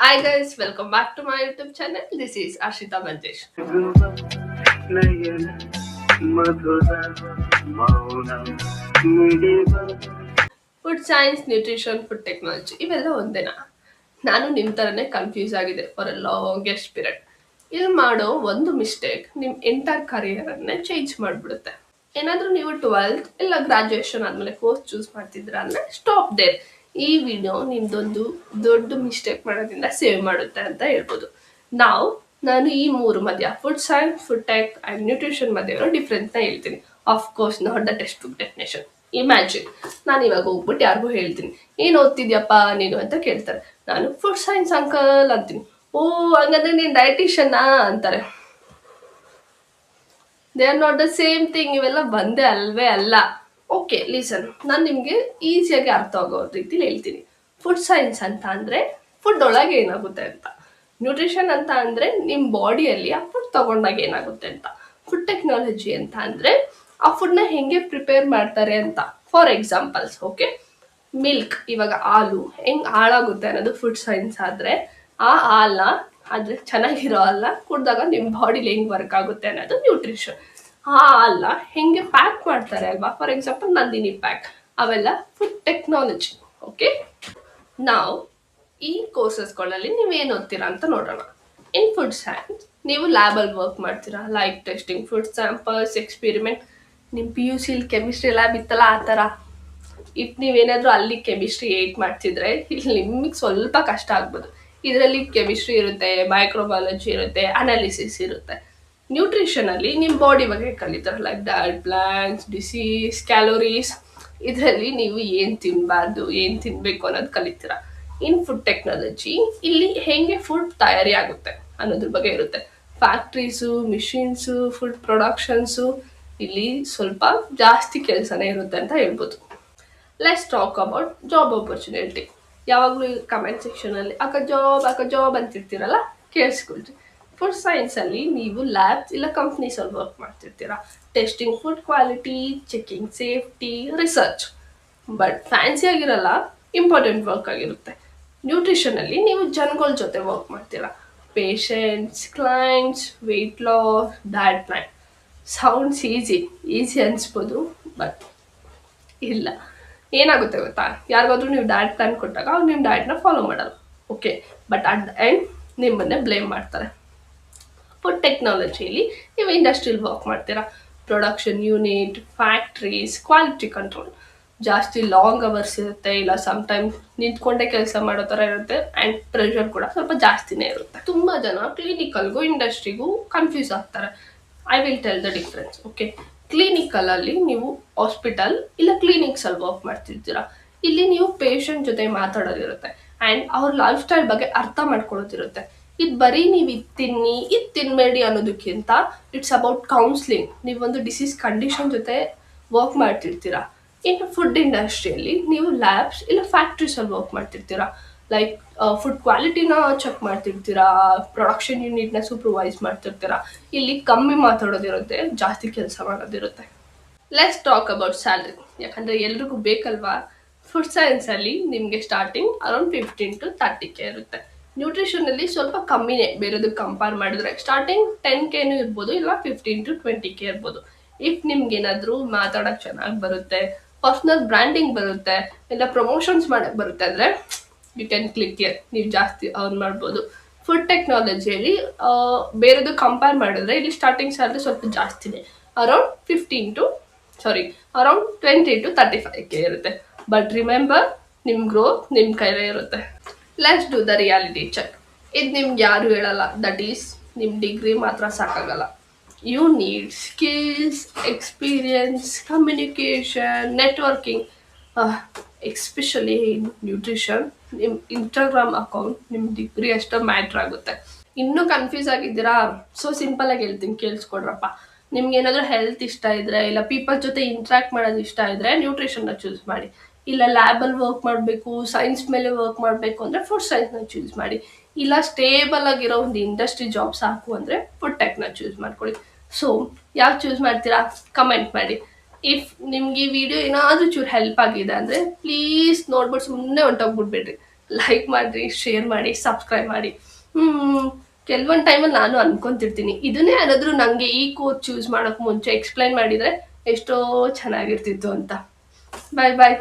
Hi guys, welcome back to my YouTube channel. This is Ashita Manjesh. Food science, nutrition, food technology ಇವೆಲ್ಲ ಒಂದೇನಾ? ನಾನು ನಿಮ್ಮ ಥರನೇ confuse ಆಗಿದೆ for A longest period. ಇಲ್ಲಿ ಮಾಡೋ ಒಂದು ಮಿಸ್ಟೇಕ್ ನಿಮ್ಮ ಎಂಟೈರ್ ಕರಿಯರನ್ನೇ ಚೇಂಜ್ ಮಾಡಿಬಿಡುತ್ತೆ. ಏನಾದರೂ ನೀವು 12th ಇಲ್ಲ ಗ್ರಾಜುಯೇಷನ್ ಆದಮೇಲೆ ಕೋರ್ಸ್ ಚೂಸ್ ಮಾಡ್ತಿದ್ರ ಅಂದರೆ ಸ್ಟಾಪ್ ದೇರ್. ಈ ವಿಡಿಯೋ ನಿಮ್ದೊಂದು ದೊಡ್ಡ ಮಿಸ್ಟೇಕ್ ಮಾಡೋದ್ರಿಂದ ಸೇವ್ ಮಾಡುತ್ತೆ ಅಂತ ಹೇಳ್ಬೋದು. ನಾನು ಈ ಮೂರು ಮಧ್ಯ food science, food tech and nutrition ಮಧ್ಯೆ ಇರೋ ಡಿಫ್ರೆನ್ಸ್ನ ಹೇಳ್ತೀನಿ. Of course not the text book definition. Imagine ನಾನು ಇವಾಗ ಹೋಗ್ಬಿಟ್ಟು ಯಾರಿಗೂ ಹೇಳ್ತೀನಿ, ಏನು ಓದ್ತಿದ್ಯಪ್ಪ ನೀನು ಅಂತ ಕೇಳ್ತಾರೆ. ನಾನು ಫುಡ್ ಸೈನ್ಸ್ ಅಂಕಲ್ ಅಂತೀನಿ. ಓ ಹಂಗಂದ್ರೆ ನೀನು ಡಯಟಿಷಿಯನ್ನಾ ಅಂತಾರೆ. They are not the same thing. ಇವೆಲ್ಲ ಬಂದೇ ಅಲ್ವೇ ಅಲ್ಲ. ಓಕೆ ಲಿಸನ್, ನಾನು ನಿಮಗೆ ಈಸಿಯಾಗಿ ಅರ್ಥ ಆಗೋ ರೀತಿಲಿ ಹೇಳ್ತೀನಿ. ಫುಡ್ ಸೈನ್ಸ್ ಅಂತ ಅಂದರೆ ಫುಡ್ ಒಳಗೆ ಏನಾಗುತ್ತೆ ಅಂತ. ನ್ಯೂಟ್ರಿಷನ್ ಅಂತ ಅಂದರೆ ನಿಮ್ಮ ಬಾಡಿಯಲ್ಲಿ ಆ ಫುಡ್ ತಗೊಂಡಾಗ ಏನಾಗುತ್ತೆ ಅಂತ. ಫುಡ್ ಟೆಕ್ನಾಲಜಿ ಅಂತ ಅಂದರೆ ಆ ಫುಡ್ನ ಹೆಂಗೆ ಪ್ರಿಪೇರ್ ಮಾಡ್ತಾರೆ ಅಂತ. ಫಾರ್ ಎಕ್ಸಾಂಪಲ್ಸ್, ಓಕೆ, ಮಿಲ್ಕ್, ಇವಾಗ ಹಾಲು ಹೆಂಗೆ ಹಾಳಾಗುತ್ತೆ ಅನ್ನೋದು ಫುಡ್ ಸೈನ್ಸ್ ಆದರೆ, ಆ ಹಾಲನ್ನ ಆದರೆ ಚೆನ್ನಾಗಿರೋ ಹಾಲನ್ನ ಕುಡಿದಾಗ ನಿಮ್ಮ ಬಾಡಿಲಿ ಹೆಂಗೆ ವರ್ಕ್ ಆಗುತ್ತೆ ಅನ್ನೋದು ನ್ಯೂಟ್ರಿಷನ್. ಆ ಹಾಲನ್ನ ಹೆಂಗೆ ಪ್ಯಾಕ್ ಮಾಡ್ತಾರೆ ಅಲ್ವಾ, ಫಾರ್ ಎಕ್ಸಾಂಪಲ್ ನಂದಿನಿ ಪ್ಯಾಕ್, ಅವೆಲ್ಲ ಫುಡ್ ಟೆಕ್ನಾಲಜಿ. ಓಕೆ, ನಾವು ಈ ಕೋರ್ಸಸ್ಗಳಲ್ಲಿ ನೀವೇನು ಓದ್ತೀರಾ ಅಂತ ನೋಡೋಣ. ಇನ್ ಫುಡ್ ಸೈನ್ಸ್ ನೀವು ಲ್ಯಾಬಲ್ಲಿ ವರ್ಕ್ ಮಾಡ್ತೀರಾ, like testing food samples, experiment. ನಿಮ್ಮ PUC ಕೆಮಿಸ್ಟ್ರಿ ಲ್ಯಾಬ್ ಇತ್ತಲ್ಲ ಆ ಥರ. ಇಫ್ ನೀವೇನಾದರೂ ಅಲ್ಲಿ ಕೆಮಿಸ್ಟ್ರಿ 8 ಮಾಡ್ತಿದ್ರೆ ಇಲ್ಲಿ ನಿಮಗೆ ಸ್ವಲ್ಪ ಕಷ್ಟ ಆಗ್ಬೋದು. ಇದರಲ್ಲಿ ಕೆಮಿಸ್ಟ್ರಿ ಇರುತ್ತೆ, ಮೈಕ್ರೋಬಯಾಲಜಿ ಇರುತ್ತೆ, ಅನಾಲಿಸಿಸ್ ಇರುತ್ತೆ. ನ್ಯೂಟ್ರಿಷನಲ್ಲಿ ನಿಮ್ಮ ಬಾಡಿ ಬಗ್ಗೆ ಕಲಿತಾರೆ, like diet plans, disease, calories. ಇದರಲ್ಲಿ ನೀವು ಏನು ತಿನ್ನಬಾರ್ದು, ಏನು ತಿನ್ನಬೇಕು ಅನ್ನೋದು ಕಲಿತೀರಾ. ಇನ್ ಫುಡ್ ಟೆಕ್ನಾಲಜಿ ಇಲ್ಲಿ ಹೆಂಗೆ ಫುಡ್ ತಯಾರಿ ಆಗುತ್ತೆ ಅನ್ನೋದ್ರ ಬಗ್ಗೆ ಇರುತ್ತೆ. ಫ್ಯಾಕ್ಟ್ರೀಸು, ಮಿಷಿನ್ಸು, ಫುಡ್ ಪ್ರೊಡಕ್ಷನ್ಸು, ಇಲ್ಲಿ ಸ್ವಲ್ಪ ಜಾಸ್ತಿ ಕೆಲಸನೇ ಇರುತ್ತೆ ಅಂತ ಹೇಳ್ಬೋದು. Let's talk about job opportunity. ಯಾವಾಗಲೂ ಕಮೆಂಟ್ ಸೆಕ್ಷನಲ್ಲಿ ಅಕ್ಕ ಜಾಬ್ ಅಂತಿರ್ತೀರಲ್ಲ, ಕೇಳಿಸ್ಕೊಳ್ರಿ. ಫುಡ್ ಸೈನ್ಸಲ್ಲಿ ನೀವು ಲ್ಯಾಬ್ಸ್ ಇಲ್ಲ ಕಂಪ್ನೀಸಲ್ಲಿ ವರ್ಕ್ ಮಾಡ್ತಿರ್ತೀರಾ, testing food quality, checking safety, research. But fancy ಆಗಿರಲ್ಲ, ಇಂಪಾರ್ಟೆಂಟ್ ವರ್ಕ್ ಆಗಿರುತ್ತೆ. ನ್ಯೂಟ್ರಿಷನಲ್ಲಿ ನೀವು ಜನಗಳ ಜೊತೆ ವರ್ಕ್ ಮಾಡ್ತೀರಾ, patients, clients, weight loss, diet plan. Sounds easy ಅನಿಸ್ಬೋದು, ಬಟ್ ಇಲ್ಲ. ಏನಾಗುತ್ತೆ ಗೊತ್ತಾ, ಯಾರಿಗಾದ್ರೂ ನೀವು ಡಯಟ್ ಪ್ಲಾನ್ ಕೊಟ್ಟಾಗ ಅವ್ರು ನಿಮ್ಮ ಡಯಟ್ನ ಫಾಲೋ ಮಾಡಲ್ಲ. Okay, but at the end ನಿಮ್ಮನ್ನೇ ಬ್ಲೇಮ್ ಮಾಡ್ತಾರೆ. ಫುಡ್ ಟೆಕ್ನಾಲಜಿಯಲ್ಲಿ ನೀವು ಇಂಡಸ್ಟ್ರಿಯಲ್ಲಿ ವರ್ಕ್ ಮಾಡ್ತೀರಾ, production unit, factories, quality control. ಜಾಸ್ತಿ ಲಾಂಗ್ ಅವರ್ಸ್ ಇರುತ್ತೆ, ಇಲ್ಲ ಸಮ್ಟೈಮ್ಸ್ ನಿಂತ್ಕೊಂಡೇ ಕೆಲಸ ಮಾಡೋ ಥರ ಇರುತ್ತೆ, ಆ್ಯಂಡ್ ಪ್ರೆಷರ್ ಕೂಡ ಸ್ವಲ್ಪ ಜಾಸ್ತಿನೇ ಇರುತ್ತೆ. ತುಂಬ ಜನ ಕ್ಲಿನಿಕಲ್ಗೂ ಇಂಡಸ್ಟ್ರಿಗೂ ಕನ್ಫ್ಯೂಸ್ ಆಗ್ತಾರೆ. I will tell the difference. Okay, ಕ್ಲಿನಿಕಲಲ್ಲಿ ನೀವು ಹಾಸ್ಪಿಟಲ್ ಇಲ್ಲ ಕ್ಲಿನಿಕ್ಸಲ್ಲಿ ವರ್ಕ್ ಮಾಡ್ತಿರ್ತೀರಾ. ಇಲ್ಲಿ ನೀವು ಪೇಷಂಟ್ ಜೊತೆ ಮಾತಾಡೋದಿರುತ್ತೆ ಆ್ಯಂಡ್ ಅವ್ರ ಲೈಫ್ ಸ್ಟೈಲ್ ಬಗ್ಗೆ ಅರ್ಥ ಮಾಡ್ಕೊಳ್ಳೋದಿರುತ್ತೆ. ಇದು ಬರೀ ನೀವು ಇದು ತಿನ್ನಿ, ಇದು ತಿನ್ನಬೇಡಿ ಅನ್ನೋದಕ್ಕಿಂತ ಇಟ್ಸ್ ಅಬೌಟ್ ಕೌನ್ಸ್ಲಿಂಗ್. ನೀವೊಂದು ಡಿಸೀಸ್ ಕಂಡೀಷನ್ ಜೊತೆ ವರ್ಕ್ ಮಾಡ್ತಿರ್ತೀರಾ. ಇನ್ನು ಫುಡ್ ಇಂಡಸ್ಟ್ರಿಯಲ್ಲಿ ನೀವು ಲ್ಯಾಬ್ಸ್ ಇಲ್ಲ ಫ್ಯಾಕ್ಟ್ರೀಸಲ್ಲಿ ವರ್ಕ್ ಮಾಡ್ತಿರ್ತೀರಾ, ಲೈಕ್ ಫುಡ್ ಕ್ವಾಲಿಟಿನ ಚೆಕ್ ಮಾಡ್ತಿರ್ತೀರಾ, ಪ್ರೊಡಕ್ಷನ್ ಯೂನಿಟ್ನ ಸೂಪರ್ವೈಸ್ ಮಾಡ್ತಿರ್ತೀರಾ. ಇಲ್ಲಿ ಕಮ್ಮಿ ಮಾತಾಡೋದಿರುತ್ತೆ, ಜಾಸ್ತಿ ಕೆಲಸ ಮಾಡೋದಿರುತ್ತೆ. ಲೆಟ್ಸ್ ಟಾಕ್ ಅಬೌಟ್ ಸ್ಯಾಲ್ರಿ, ಯಾಕಂದರೆ ಎಲ್ರಿಗೂ ಬೇಕಲ್ವಾ. ಫುಡ್ ಸೈನ್ಸಲ್ಲಿ ನಿಮಗೆ ಸ್ಟಾರ್ಟಿಂಗ್ ಅರೌಂಡ್ 15 to 30K ಇರುತ್ತೆ. ನ್ಯೂಟ್ರಿಷನಲ್ಲಿ ಸ್ವಲ್ಪ ಕಮ್ಮಿನೇ ಬೇರೆದಕ್ಕೆ ಕಂಪೇರ್ ಮಾಡಿದ್ರೆ, ಸ್ಟಾರ್ಟಿಂಗ್ 10Kನೂ ಇರ್ಬೋದು, ಇಲ್ಲ 15 to 20K ಇರ್ಬೋದು. ಇಫ್ ನಿಮ್ಗೇನಾದರೂ ಮಾತಾಡೋಕ್ಕೆ ಚೆನ್ನಾಗಿ ಬರುತ್ತೆ, ಪರ್ಸ್ನಲ್ ಬ್ರ್ಯಾಂಡಿಂಗ್ ಬರುತ್ತೆ, ಇಲ್ಲ ಪ್ರಮೋಷನ್ಸ್ ಮಾಡೋಕ್ಕೆ ಬರುತ್ತೆ ಅಂದರೆ ಯು ಕ್ಯಾನ್ ಕ್ಲಿಕ್ ಇಯರ್, ನೀವು ಜಾಸ್ತಿ ಅರ್ನ್ ಮಾಡ್ಬೋದು. ಫುಡ್ ಟೆಕ್ನಾಲಜಿಯಲ್ಲಿ ಬೇರೆದು ಕಂಪೇರ್ ಮಾಡಿದ್ರೆ ಇಲ್ಲಿ ಸ್ಟಾರ್ಟಿಂಗ್ ಸ್ಯಾಲ್ರಿ ಸ್ವಲ್ಪ ಜಾಸ್ತಿನೇ, ಅರೌಂಡ್ 20 to 35K ಇರುತ್ತೆ. ಬಟ್ ರಿಮೆಂಬರ್, ನಿಮ್ಮ ಗ್ರೋತ್ ನಿಮ್ಮ ಕೈಲೇ ಇರುತ್ತೆ. Let's do the reality check. ಇದು ನಿಮ್ಗೆ ಯಾರು ಹೇಳಲ್ಲ, ದಟ್ ಈಸ್ ನಿಮ್ಮ ಡಿಗ್ರಿ ಮಾತ್ರ ಸಾಕಾಗಲ್ಲ. You need skills, experience, communication, networking. Especially in nutrition ನಿಮ್ಮ ಇನ್ಸ್ಟಾಗ್ರಾಮ್ ಅಕೌಂಟ್ ನಿಮ್ಮ ಡಿಗ್ರಿ ಅಷ್ಟೋ ಮ್ಯಾಟ್ರ್ ಆಗುತ್ತೆ. ಇನ್ನೂ ಕನ್ಫ್ಯೂಸ್ ಆಗಿದ್ದೀರಾ? ಸೊ ಸಿಂಪಲಾಗಿ ಹೇಳ್ತೀನಿ, ಕೇಳಿಸ್ಕೊಡ್ರಪ್ಪ. ನಿಮ್ಗೆ ಏನಾದರೂ ಹೆಲ್ತ್ ಇಷ್ಟ ಇದ್ದರೆ, ಇಲ್ಲ ಪೀಪಲ್ ಜೊತೆ ಇಂಟ್ರ್ಯಾಕ್ಟ್ ಮಾಡೋದು ಇಷ್ಟ ಇದ್ದರೆ ನ್ಯೂಟ್ರಿಷನ್ನ ಚೂಸ್ ಮಾಡಿ. ಇಲ್ಲ ಲ್ಯಾಬಲ್ಲಿ ವರ್ಕ್ ಮಾಡಬೇಕು, ಸೈನ್ಸ್ ಮೇಲೆ ವರ್ಕ್ ಮಾಡಬೇಕು ಅಂದರೆ ಫುಡ್ ಸೈನ್ಸ್ನ ಚೂಸ್ ಮಾಡಿ. ಇಲ್ಲ ಸ್ಟೇಬಲ್ ಆಗಿರೋ ಒಂದು ಇಂಡಸ್ಟ್ರಿ ಜಾಬ್ ಸಾಕು ಅಂದರೆ ಫುಡ್ ಟೆಕ್ನ ಚೂಸ್ ಮಾಡ್ಕೊಳ್ಳಿ. ಸೊ ಯಾವ್ದು ಚೂಸ್ ಮಾಡ್ತೀರಾ ಕಮೆಂಟ್ ಮಾಡಿ. ಇಫ್ ನಿಮ್ಗೆ ಈ ವಿಡಿಯೋ ಏನಾದರೂ ಚೂರು ಹೆಲ್ಪ್ ಆಗಿದೆ ಅಂದರೆ ಪ್ಲೀಸ್ ನೋಡ್ಬಿಟ್ಟು ಸುಮ್ಮನೆ ಹೊಂಟೋಗ್ಬಿಡ್ಬೇಡ್ರಿ. ಲೈಕ್ ಮಾಡಿರಿ, ಶೇರ್ ಮಾಡಿ, ಸಬ್ಸ್ಕ್ರೈಬ್ ಮಾಡಿ. ಕೆಲವೊಂದು ಟೈಮಲ್ಲಿ ನಾನು ಅನ್ಕೊಂತಿರ್ತೀನಿ, ಇದನ್ನೇ ಏನಾದರೂ ನನಗೆ ಈ ಕೋರ್ಸ್ ಚೂಸ್ ಮಾಡೋಕ್ಕೆ ಮುಂಚೆ ಎಕ್ಸ್ಪ್ಲೈನ್ ಮಾಡಿದರೆ ಎಷ್ಟೋ ಚೆನ್ನಾಗಿರ್ತಿತ್ತು ಅಂತ. ಬಾಯ್ ಬಾಯ್.